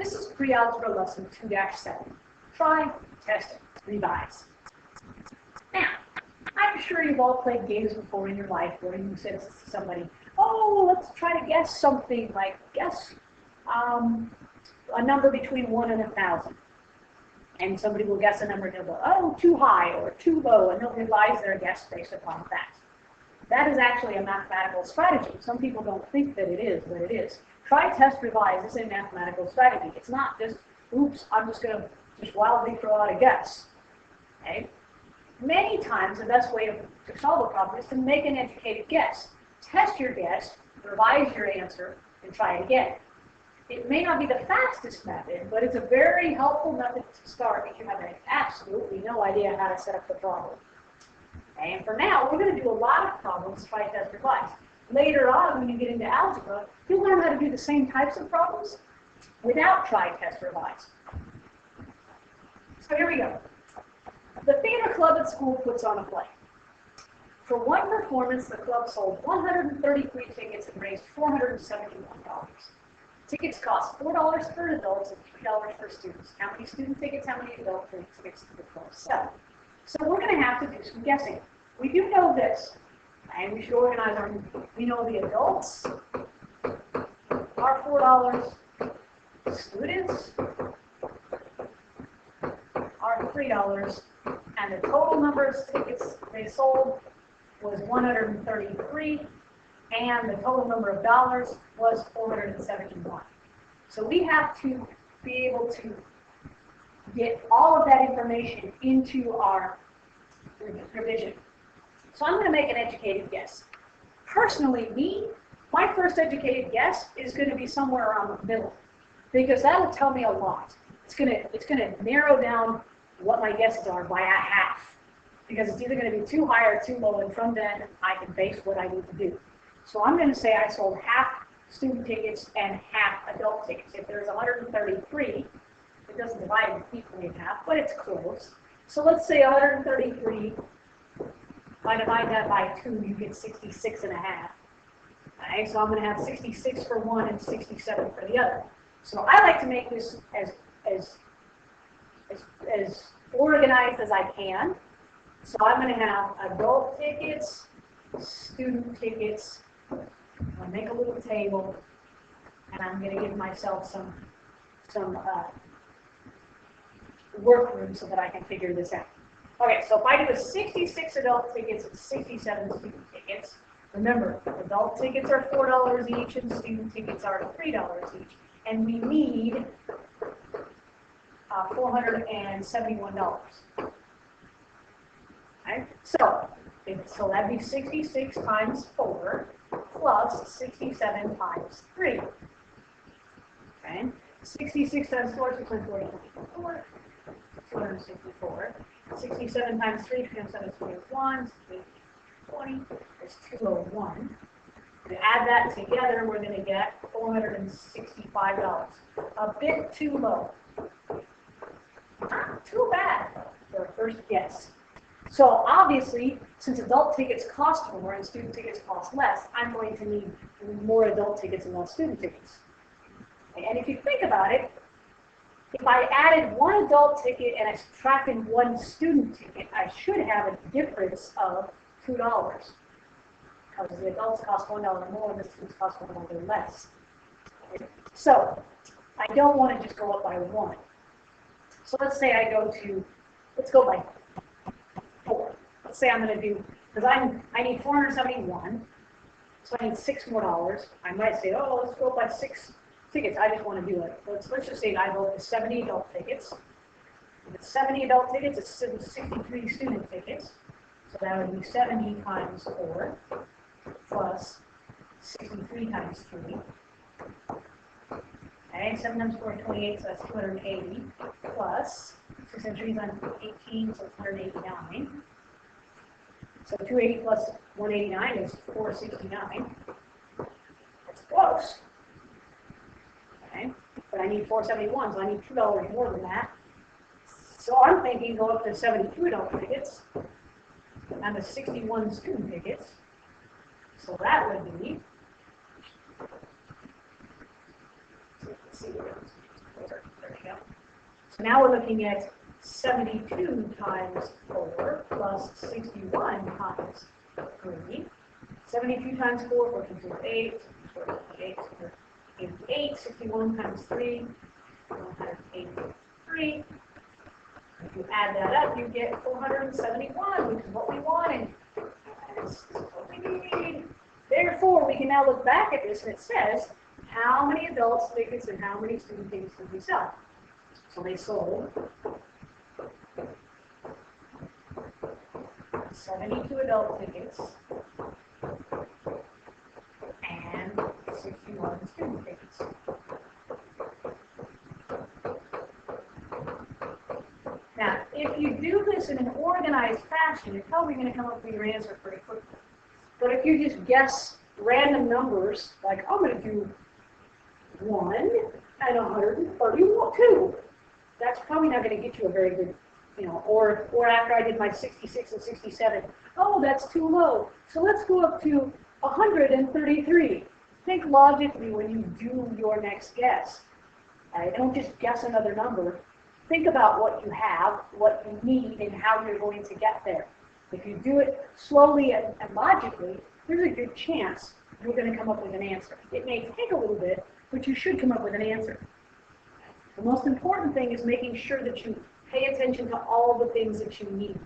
This is pre-algebra lesson 2-7. Try, test, revise. Now, I'm sure you've all played games before in your life where you said to somebody, oh, let's try to guess something, like guess a number between 1 and 1,000. And somebody will guess a number and they'll go, oh, too high or too low, and they'll revise their guess based upon that. That is actually a mathematical strategy. Some people don't think that it is, but it is. Try, test, revise is a mathematical strategy. It's not just, oops, I'm just going to just wildly throw out a guess. Okay? Many times, the best way to solve a problem is to make an educated guess. Test your guess, revise your answer, and try it again. It may not be the fastest method, but it's a very helpful method to start if you have absolutely no idea how to set up the problem. Okay, and for now, we're going to do a lot of problems, try, test, revise. Later on, when you get into algebra, you'll learn how to do the same types of problems without try, test, revise. So here we go. The theater club at school puts on a play. For one performance, the club sold 133 tickets and raised $471. Tickets cost $4 for adults and $3 for students. How many student tickets, how many adult tickets do the club sell? So we're going to have to do some guessing. We do know this, and we should organize our, we know the adults are $4, students are $3, and the total number of tickets they sold was 133, and the total number of dollars was 471. So we have to be able to get all of that information into our revision. So I'm going to make an educated guess. Personally, my first educated guess is going to be somewhere around the middle, because that'll tell me a lot. It's going to narrow down what my guesses are by a half, because it's either going to be too high or too low, and from then I can base what I need to do. So I'm going to say I sold half student tickets and half adult tickets. If there's 133, it doesn't divide equally in half, but it's close. So let's say 133, if I divide that by 2, you get 66 and a half. Okay, so I'm going to have 66 for one and 67 for the other. So I like to make this as organized as I can. So I'm going to have adult tickets, student tickets. I'll make a little table, and I'm going to give myself some work room so that I can figure this out. Okay, so if I do a 66 adult tickets and 67 student tickets, remember, adult tickets are $4 each and student tickets are $3 each, and we need $471. Okay, so that'd be 66 times 4 plus 67 times 3. Okay, 66 times 4 is 264. 264. 67 times 3 becomes 721. 20 is 201. To add that together, we're going to get $465. A bit too low. Not too bad for a first guess. So obviously, since adult tickets cost more and student tickets cost less, I'm going to need more adult tickets and less student tickets. And if you think about it, if I added one adult ticket and I subtracted one student ticket, I should have a difference of $2. Because the adults cost $1 more and the students cost $1 less. So I don't want to just go up by 1. So let's say let's go by 4. Let's say I'm going to do, because I need 471, so I need $6 more. I might say, oh, let's go by 6 tickets. I just want to do it. Let's just say I vote for 70 adult tickets. If it's 70 adult tickets, it's 63 student tickets. So that would be 70 times 4 plus 63 times 3. Okay, 7 times 4 is 28, so that's 280 plus 6 times 3 is 18, so it's 189. So 280 plus 189 is 469. That's close. Okay, but I need 471, so I need $2 more than that. So I'm thinking go up to 72 adult tickets and the 61 student tickets. So that would be, let's see, There we go. So now we're looking at 72 times 4 plus 61 times 3. 72 times 4, 1428, 88, 61 times 3, 183. If you add that up, you get 471, which is what we wanted. That's what we need. Therefore, we can now look back at this, and it says how many adults tickets and how many student tickets did we sell. So they sold 72 adult tickets and 61 student tickets. Now, if you do this in an organized fashion, you're probably going to come up with your answer pretty quickly. But if you just guess random numbers, like I'm going to do 1 and 132, that's probably not going to get you a very good, or after I did my 66 and 67, oh, that's too low. So let's go up to 133. Think logically when you do your next guess. Don't just guess another number. Think about what you have, what you need, and how you're going to get there. If you do it slowly and logically, there's a good chance you're going to come up with an answer. It may take a little bit, but you should come up with an answer. The most important thing is making sure that you pay attention to all the things that you need.